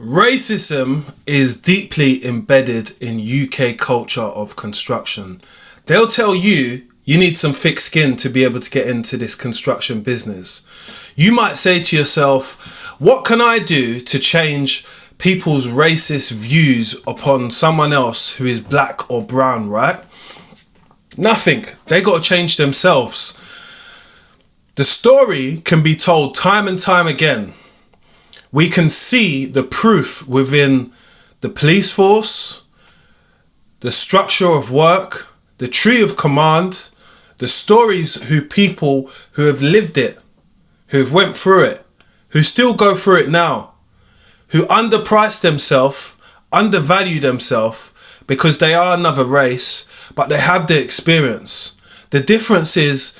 Racism is deeply embedded in UK culture of construction. They'll tell you need some thick skin to be able to get into this construction business. You might say to yourself, what can I do to change people's racist views upon someone else who is black or brown, right? Nothing. They got to change themselves. The story can be told time and time again. We can see the proof within the police force, the structure of work, the tree of command, the stories who people who have lived it, who have went through it, who still go through it now, who underprice themselves, undervalue themselves because they are another race, but they have the experience. The difference is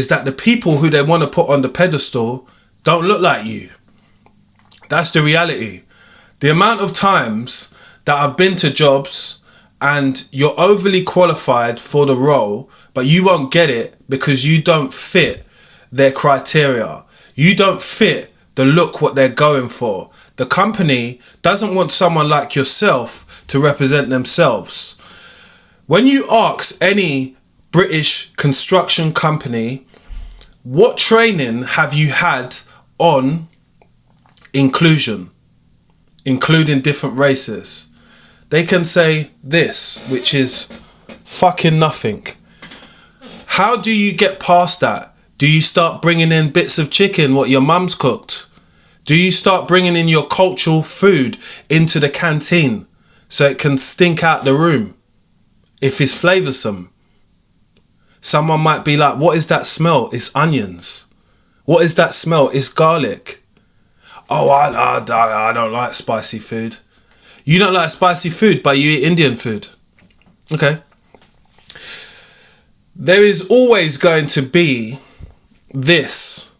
that the people who they want to put on the pedestal don't look like you. That's the reality. The amount of times that I've been to jobs and you're overly qualified for the role, but you won't get it because you don't fit their criteria. You don't fit the look what they're going for. The company doesn't want someone like yourself to represent themselves. When you ask any British construction company, what training have you had on inclusion, including different races? They can say this, which is fucking nothing. How do you get past that? Do you start bringing in bits of chicken what your mum's cooked? Do you start bringing in your cultural food into the canteen so it can stink out the room if it's flavoursome? Someone might be like, what is that smell? It's onions. What is that smell? It's garlic. Oh, I don't like spicy food. You don't like spicy food, but you eat Indian food. Okay. There is always going to be this,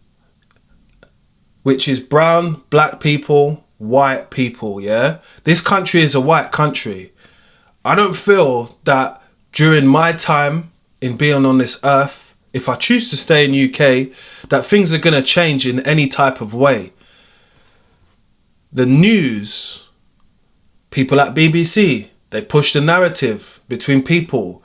which is brown, black people, white people, yeah? This country is a white country. I don't feel that during my time in being on this earth, if I choose to stay in UK, that things are going to change in any type of way. The news, people at BBC, they push the narrative between people.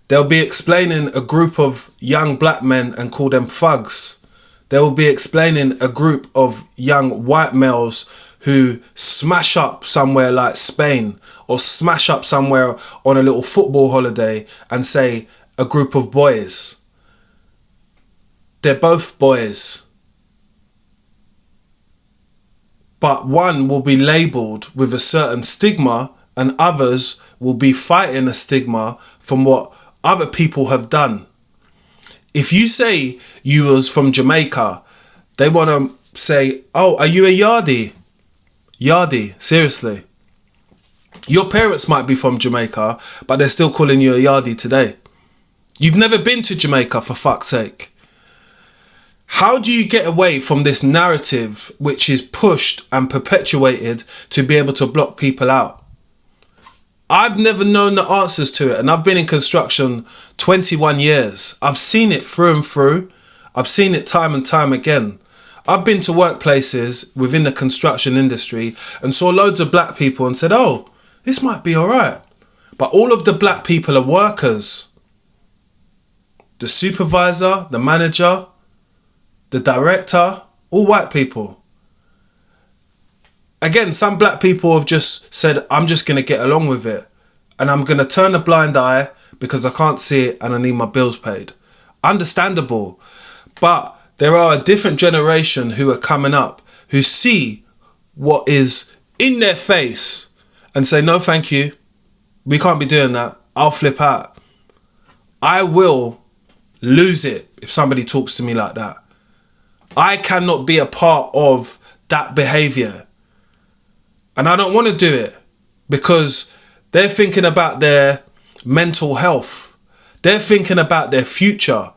They'll be explaining a group of young black men and call them thugs. They will be explaining a group of young white males who smash up somewhere like Spain or smash up somewhere on a little football holiday and say a group of boys. They're both boys. But one will be labelled with a certain stigma and others will be fighting a stigma from what other people have done. If you say you was from Jamaica, they want to say, oh, are you a yardie? Yardie, seriously. Your parents might be from Jamaica, but they're still calling you a yardie today. You've never been to Jamaica, for fuck's sake. How do you get away from this narrative which is pushed and perpetuated to be able to block people out? I've never known the answers to it, and I've been in construction 21 years. I've seen it through and through. I've seen it time and time again. I've been to workplaces within the construction industry and saw loads of black people and said, oh, this might be all right. But all of the black people are workers. The supervisor, the manager, the director, all white people. Again, some black people have just said, I'm just going to get along with it. And I'm going to turn a blind eye because I can't see it and I need my bills paid. Understandable. But there are a different generation who are coming up who see what is in their face and say, no, thank you. We can't be doing that. I'll flip out. I will lose it if somebody talks to me like that. I cannot be a part of that behaviour. And I don't want to do it because they're thinking about their mental health. They're thinking about their future.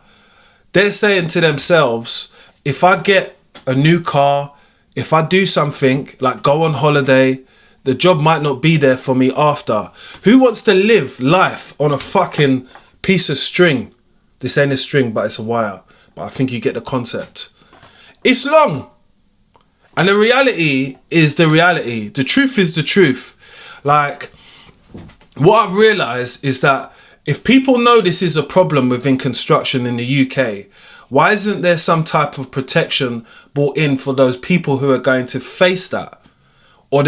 They're saying to themselves, if I get a new car, if I do something like go on holiday, the job might not be there for me after. Who wants to live life on a fucking piece of string? This ain't a string, but it's a wire. But I think you get the concept. It's long. And the reality is the reality. The truth is the truth. Like, what I've realised is that if people know this is a problem within construction in the UK, why isn't there some type of protection brought in for those people who are going to face that? Or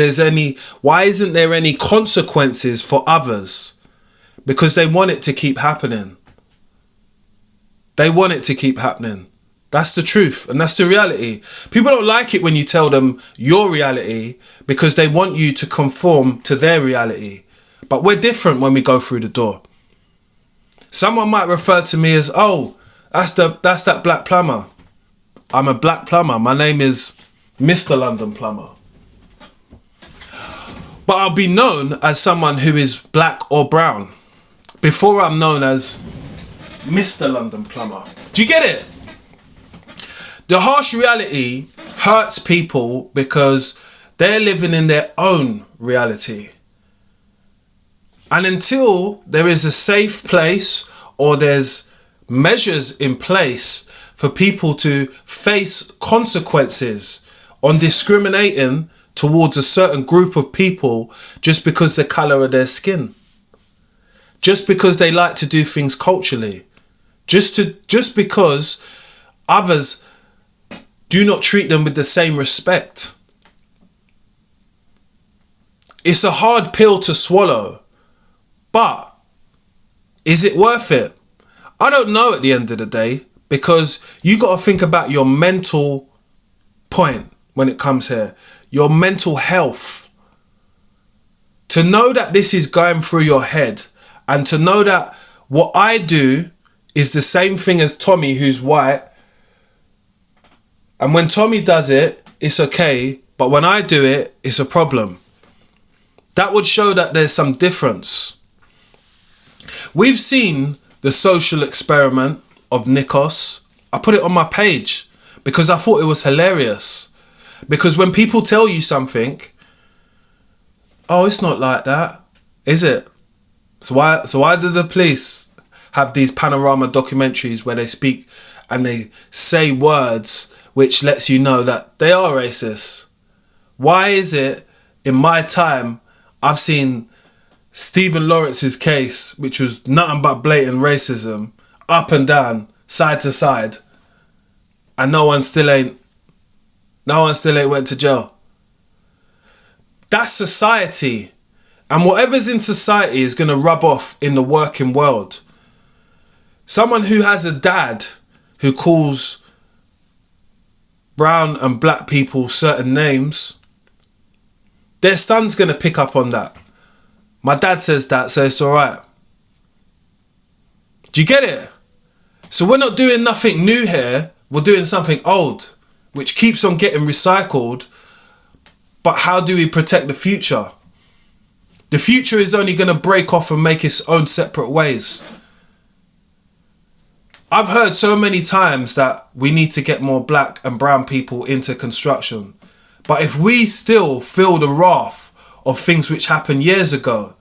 why isn't there any consequences for others? Because they want it to keep happening. They want it to keep happening. That's the truth, and that's the reality. People don't like it when you tell them your reality because they want you to conform to their reality. But we're different when we go through the door. Someone might refer to me as, oh, that's that black plumber. I'm a black plumber. My name is Mr. London Plumber. But I'll be known as someone who is black or brown before I'm known as Mr. London Plumber. Do you get it? The harsh reality hurts people because they're living in their own reality. And until there is a safe place or there's measures in place for people to face consequences on discriminating towards a certain group of people just because the colour of their skin, just because they like to do things culturally, just because others do not treat them with the same respect. It's a hard pill to swallow, but is it worth it? I don't know at the end of the day, because you got to think about your mental point when it comes here, your mental health. To know that this is going through your head, and to know that what I do is the same thing as Tommy, who's white, and when Tommy does it, it's okay, but when I do it, it's a problem. That would show that there's some difference. We've seen the social experiment of Nikos. I put it on my page because I thought it was hilarious. Because when people tell you something, oh, it's not like that, is it? So why do the police have these panorama documentaries where they speak and they say words which lets you know that they are racist? Why is it in my time I've seen Stephen Lawrence's case, which was nothing but blatant racism, up and down, side to side, and no one still ain't went to jail? That's society. And whatever's in society is going to rub off in the working world. Someone who has a dad who calls brown and black people certain names, their son's going to pick up on that. My dad says that, so it's all right. Do you get it? So we're not doing nothing new here. We're doing something old, which keeps on getting recycled. But how do we protect the future? The future is only going to break off and make its own separate ways. I've heard so many times that we need to get more black and brown people into construction. But if we still feel the wrath of things which happened years ago,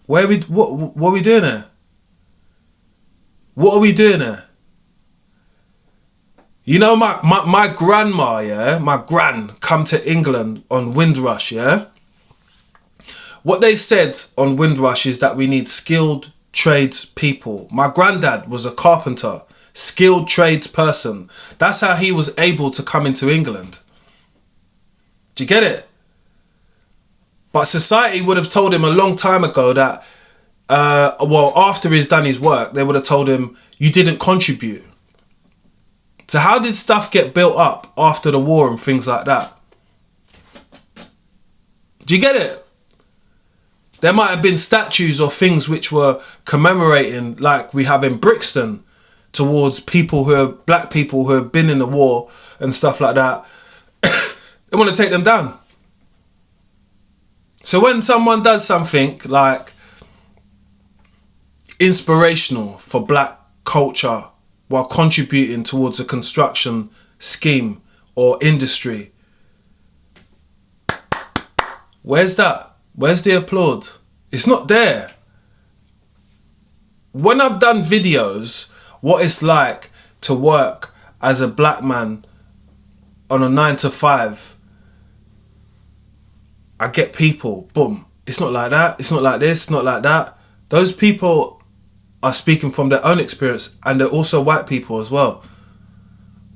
what are we doing here? What are we doing here? You know, my grandma, yeah, my gran come to England on Windrush, yeah? What they said on Windrush is that we need skilled trades people. My granddad was a carpenter, skilled trades person. That's how he was able to come into England. Do you get it? But society would have told him a long time ago that, after he's done his work, they would have told him, you didn't contribute. So how did stuff get built up after the war and things like that? Do you get it? There might have been statues or things which were commemorating, like we have in Brixton, towards people who are black people who have been in the war and stuff like that. They want to take them down. So when someone does something like inspirational for black culture while contributing towards a construction scheme or industry, where's that? Where's the applaud? It's not there. When I've done videos, what it's like to work as a black man on a 9 to 5, I get people, boom, it's not like that, it's not like this, it's not like that. Those people are speaking from their own experience, and they're also white people as well.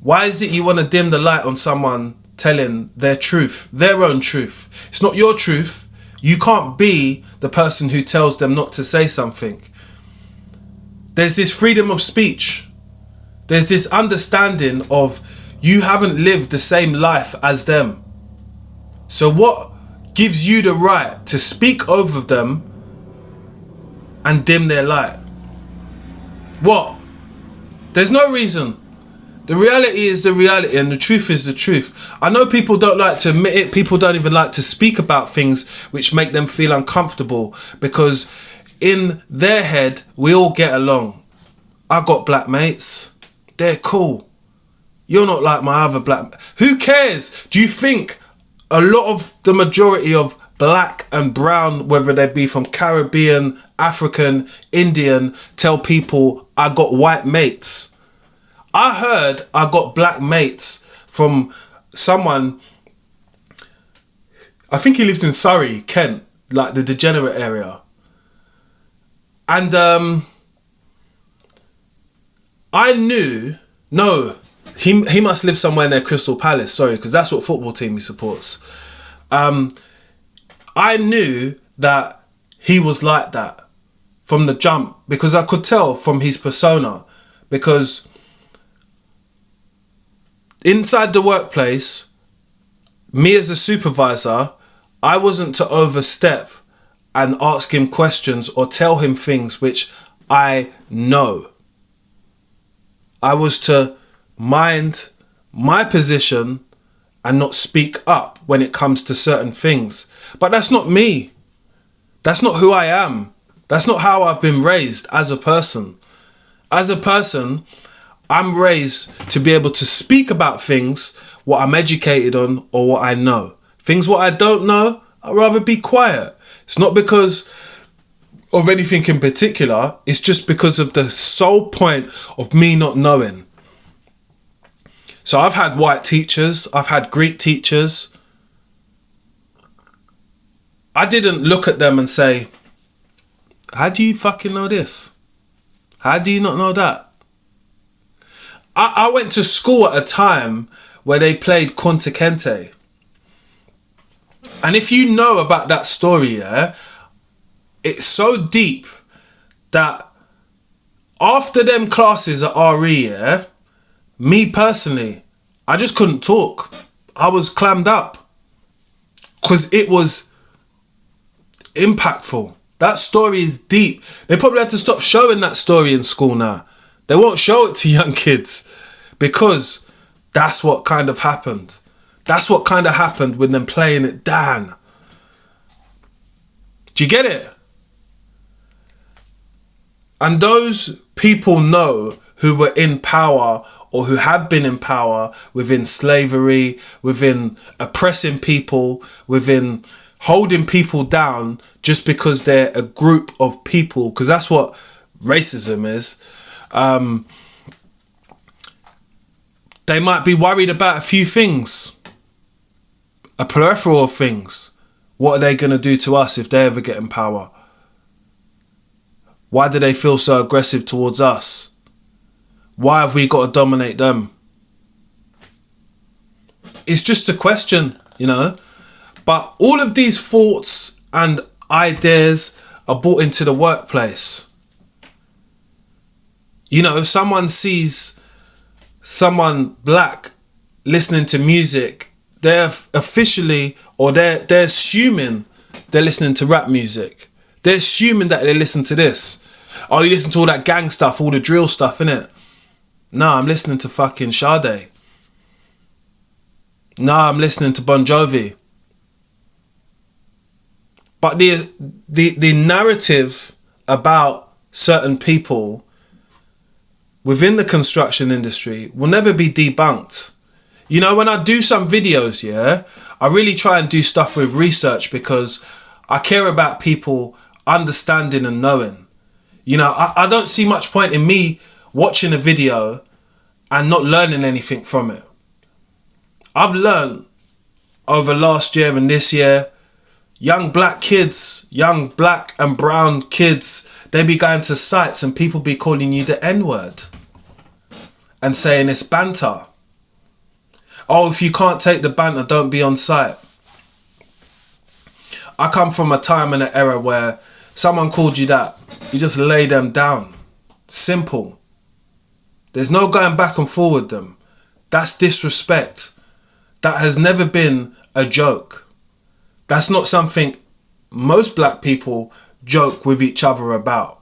Why is it you want to dim the light on someone telling their truth, their own truth? It's not your truth. You can't be the person who tells them not to say something. There's this freedom of speech. There's this understanding of you haven't lived the same life as them. So what gives you the right to speak over them and dim their light? What? There's no reason. The reality is the reality, and the truth is the truth. I know people don't like to admit it. People don't even like to speak about things which make them feel uncomfortable, because in their head, we all get along. I got black mates. They're cool. You're not like my other black... Who cares? Do you think a lot of the majority of black and brown, whether they be from Caribbean, African, Indian, tell people I got white mates? I heard I got black mates from someone, I think he lives in Surrey, Kent, like the degenerate area. And I knew, no, he must live somewhere near Crystal Palace, sorry, because that's what football team he supports. I knew that he was like that from the jump, because I could tell from his persona, because inside the workplace, me as a supervisor, I wasn't to overstep and ask him questions or tell him things which I know. I was to mind my position and not speak up when it comes to certain things. But that's not me. That's not who I am. That's not how I've been raised as a person. As a person, I'm raised to be able to speak about things, what I'm educated on or what I know. Things what I don't know, I'd rather be quiet. It's not because of anything in particular. It's just because of the sole point of me not knowing. So I've had white teachers. I've had Greek teachers. I didn't look at them and say, how do you fucking know this? How do you not know that? I went to school at a time where they played Kunta Kinte. And if you know about that story, yeah, it's so deep that after them classes at RE, yeah, me personally, I just couldn't talk. I was clammed up because it was impactful. That story is deep. They probably had to stop showing that story in school now. They won't show it to young kids because that's what kind of happened. That's what kind of happened with them playing it down. Do you get it? And those people know who were in power or who have been in power within slavery, within oppressing people, within holding people down just because they're a group of people, because that's what racism is. They might be worried about a few things, a peripheral of things. What are they going to do to us if they ever get in power? Why do they feel so aggressive towards us? Why have we got to dominate them? It's just a question, you know. But all of these thoughts and ideas are brought into the workplace. You know, if someone sees someone black listening to music, they're officially, or they're assuming they're listening to rap music. They're assuming that they listen to this. Oh, you listen to all that gang stuff, all the drill stuff, innit? No, I'm listening to fucking Sade. No, I'm listening to Bon Jovi. But the narrative about certain people within the construction industry will never be debunked. You know, when I do some videos, yeah, I really try and do stuff with research because I care about people understanding and knowing. You know, I don't see much point in me watching a video and not learning anything from it. I've learned over last year and this year, young black kids, young black and brown kids, they be going to sites and people be calling you the N-word and saying it's banter. Oh, if you can't take the banter, don't be on site. I come from a time and an era where someone called you that, you just lay them down. Simple. There's no going back and forward them. That's disrespect. That has never been a joke. That's not something most black people joke with each other about.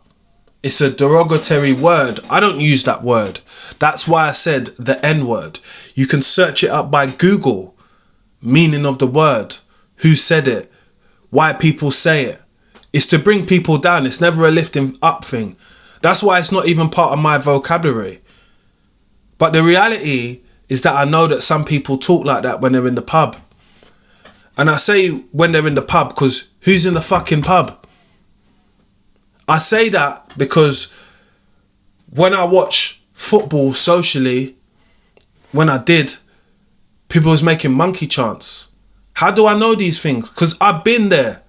It's a derogatory word. I don't use that word. That's why I said the N-word. You can search it up by Google. Meaning of the word. Who said it? Why people say it. It's to bring people down. It's never a lifting up thing. That's why it's not even part of my vocabulary. But the reality is that I know that some people talk like that when they're in the pub. And I say when they're in the pub because who's in the fucking pub? I say that because when I watch football socially, when I did, people was making monkey chants. How do I know these things? Because I've been there.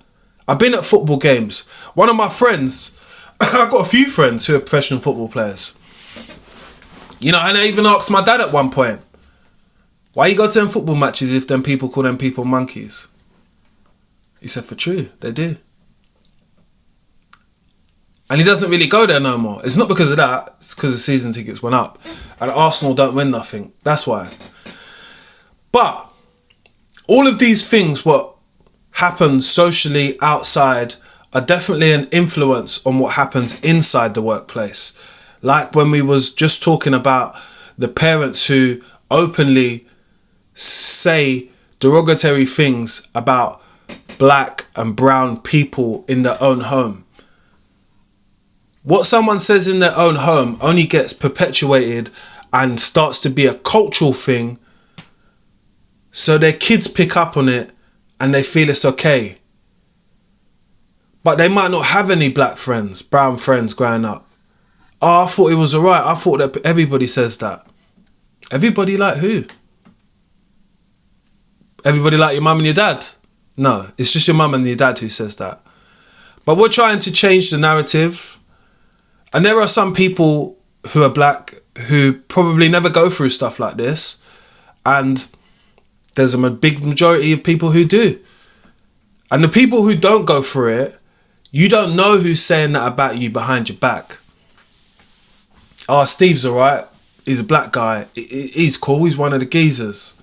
I've been at football games. One of my friends, I've got a few friends who are professional football players. You know, and I even asked my dad at one point, why you go to them football matches if them people call them people monkeys? He said, for true, they do. And he doesn't really go there no more. It's not because of that. It's because the season tickets went up. And Arsenal don't win nothing. That's why. But all of these things, what happen socially outside, are definitely an influence on what happens inside the workplace. Like when we was just talking about the parents who openly say derogatory things about black and brown people in their own home. What someone says in their own home only gets perpetuated and starts to be a cultural thing, so their kids pick up on it and they feel it's okay. But they might not have any black friends, brown friends growing up. Oh, I thought it was alright. I thought that everybody says that. Everybody like who? Everybody like your mum and your dad? No, it's just your mum and your dad who says that. But we're trying to change the narrative. And there are some people who are black who probably never go through stuff like this. And there's a big majority of people who do. And the people who don't go through it, you don't know who's saying that about you behind your back. Oh, Steve's alright. He's a black guy. He's cool. He's one of the geezers.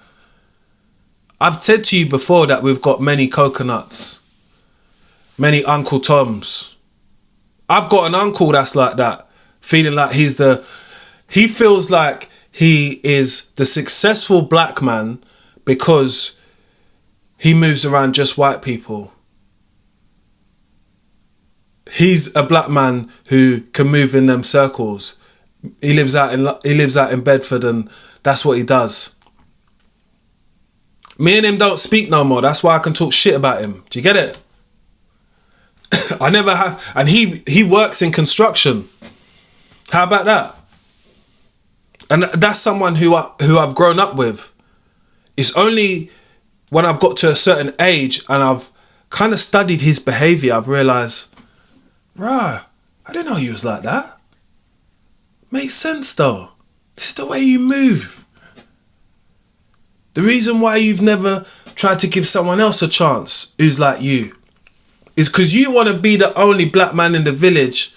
I've said to you before that we've got many coconuts. Many Uncle Toms. I've got an uncle that's like that. Feeling like he feels like he is the successful black man because he moves around just white people. He's a black man who can move in them circles. He lives out in Bedford and that's what he does. Me and him don't speak no more. That's why I can talk shit about him. Do you get it? I never have. And he works in construction. How about that? And that's someone who I've grown up with. It's only when I've got to a certain age and I've kind of studied his behaviour, I've realised, rah, I didn't know he was like that. Makes sense though. This is the way you move. The reason why you've never tried to give someone else a chance who's like you is because you want to be the only black man in the village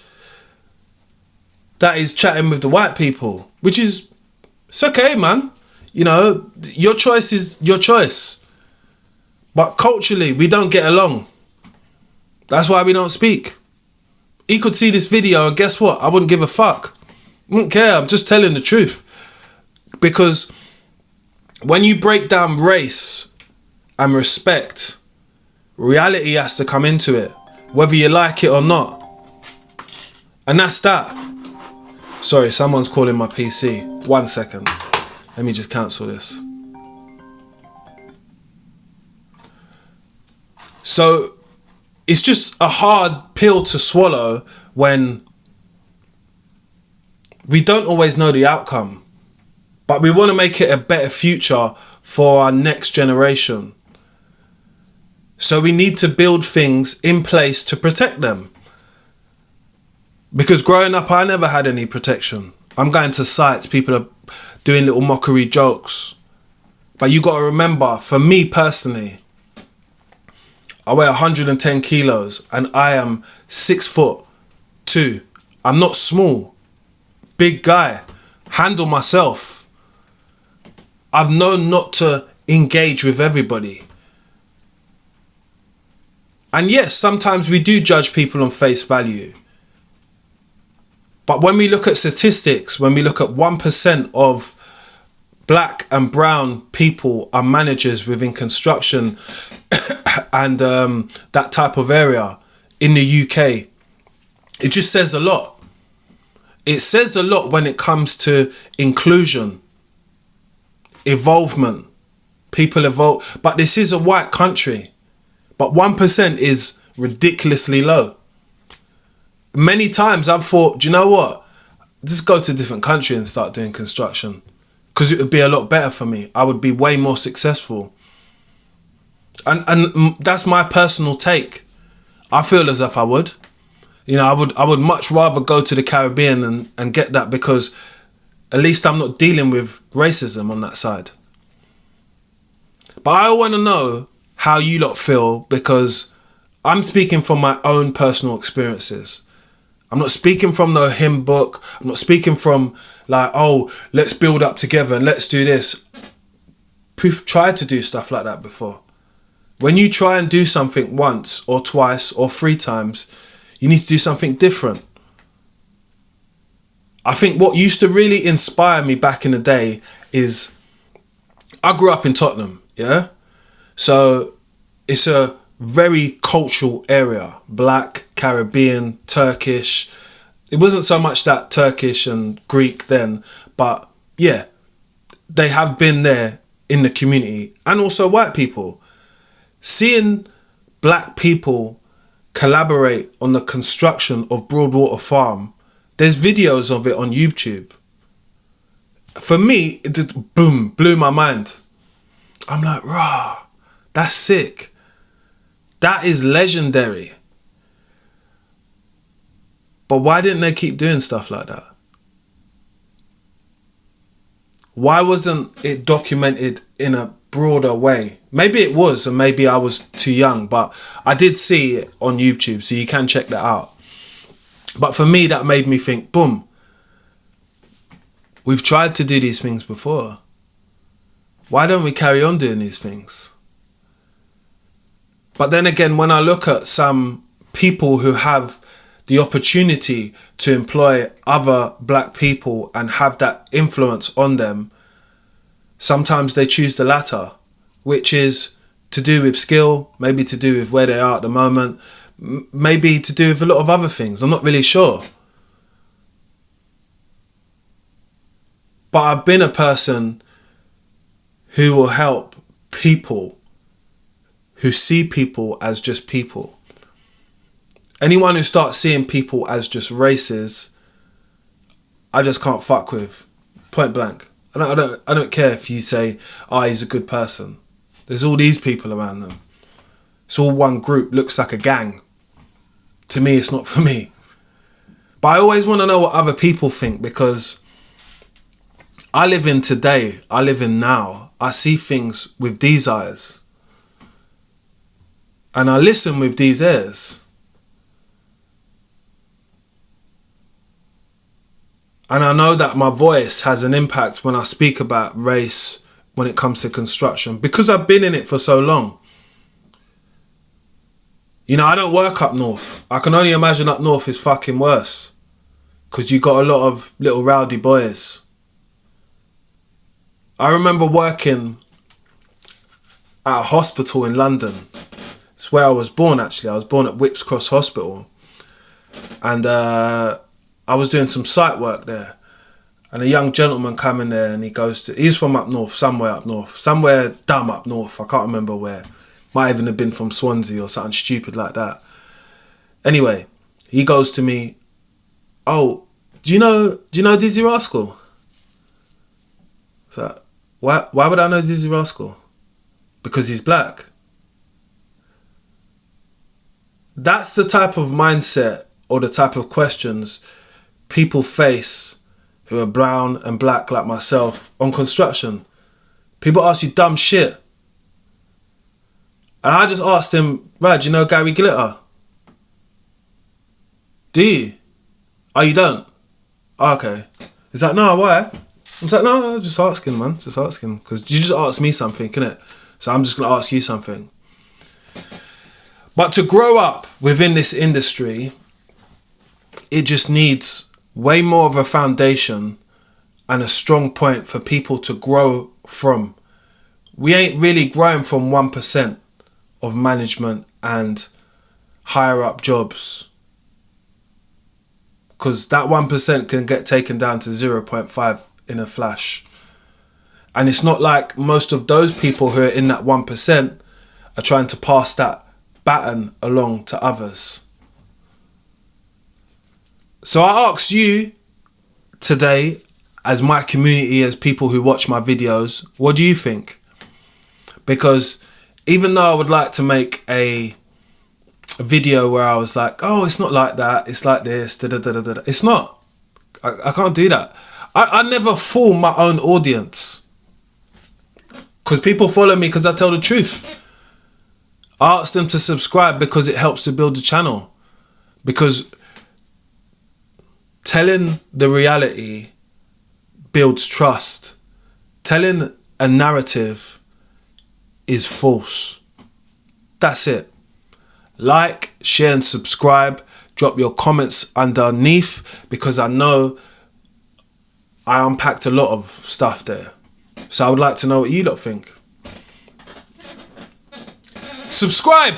that is chatting with the white people, which is, it's okay, man. You know, your choice is your choice. But culturally, we don't get along. That's why we don't speak. He could see this video and guess what? I wouldn't give a fuck. I wouldn't care. I'm just telling the truth. Because when you break down race and respect, reality has to come into it, whether you like it or not. And that's that. Sorry, someone's calling my PC. 1 second. Let me just cancel this. So it's just a hard pill to swallow when we don't always know the outcome. But we want to make it a better future for our next generation. So we need to build things in place to protect them. Because growing up, I never had any protection. I'm going to sites, people are doing little mockery jokes. But you got to remember, for me personally, I weigh 110 kilos and I am 6'2". I'm not small. Big guy. Handle myself. I've known not to engage with everybody. And yes, sometimes we do judge people on face value. But when we look at statistics, when we look at 1% of black and brown people are managers within construction and that type of area in the UK, it just says a lot. It says a lot when it comes to inclusion, evolvement. People evolve. But this is a white country. But 1% is ridiculously low. Many times I've thought, do you know what? Just go to a different country and start doing construction. Because it would be a lot better for me. I would be way more successful. And that's my personal take. I feel as if I would. You know, I would much rather go to the Caribbean and get that, because at least I'm not dealing with racism on that side. But I want to know how you lot feel, because I'm speaking from my own personal experiences. I'm not speaking from the hymn book. I'm not speaking from like, oh, let's build up together and let's do this. We've tried to do stuff like that before. When you try and do something once or twice or 3 times, you need to do something different. I think what used to really inspire me back in the day is, I grew up in Tottenham, yeah? So it's a very cultural area. Black, Caribbean, Turkish. It wasn't so much that Turkish and Greek then, but yeah, they have been there in the community, and also white people. Seeing black people collaborate on the construction of Broadwater Farm, there's videos of it on YouTube. For me, it just boom, blew my mind. I'm like, rah, that's sick. That is legendary. But why didn't they keep doing stuff like that? Why wasn't it documented in a broader way? Maybe it was, and maybe I was too young, but I did see it on YouTube, so you can check that out. But for me, that made me think, boom, we've tried to do these things before. Why don't we carry on doing these things? But then again, when I look at some people who have the opportunity to employ other black people and have that influence on them, sometimes they choose the latter, which is to do with skill, maybe to do with where they are at the moment, maybe to do with a lot of other things. I'm not really sure. But I've been a person who will help people, who see people as just people. Anyone who starts seeing people as just races, I just can't fuck with. Point blank. I don't care if you say, oh, he's a good person. There's all these people around them. It's all one group, looks like a gang. To me, it's not for me. But I always want to know what other people think, because I live in today. I live in now. I see things with these eyes. And I listen with these ears. And I know that my voice has an impact when I speak about race when it comes to construction, because I've been in it for so long. You know, I don't work up north. I can only imagine up north is fucking worse, because you got a lot of little rowdy boys. I remember working at a hospital in London. It's where I was born, actually. I was born at Whips Cross Hospital. And I was doing some site work there. And a young gentleman come in there and he's from up north, somewhere dumb up north. I can't remember where. Might even have been from Swansea or something stupid like that. Anyway, he goes to me, oh, do you know Dizzy Rascal? So why would I know Dizzy Rascal? Because he's black. That's the type of mindset or the type of questions people face who are brown and black like myself on construction. People ask you dumb shit. And I just asked him, right, do you know Gary Glitter? Do you? Oh, you don't? Oh, okay. He's like, no, why? I was like, no, just asking, man. Just asking. Because you just asked me something, innit? So I'm just going to ask you something. But to grow up within this industry, it just needs way more of a foundation and a strong point for people to grow from. We ain't really growing from 1% of management and higher up jobs. Because that 1% can get taken down to 0.5 in a flash. And it's not like most of those people who are in that 1% are trying to pass that baton along to others. So I asked you today, as my community, as people who watch my videos, what do you think? Because even though I would like to make a video where I was like, oh, it's not like that, it's like this, da-da-da-da-da. It's not. I can't do that. I never fool my own audience. Because people follow me because I tell the truth. I ask them to subscribe because it helps to build the channel. Because telling the reality builds trust. Telling a narrative is false. That's it. Like, share and subscribe. Drop your comments underneath because I know I unpacked a lot of stuff there. So I would like to know what you lot think. Subscribe!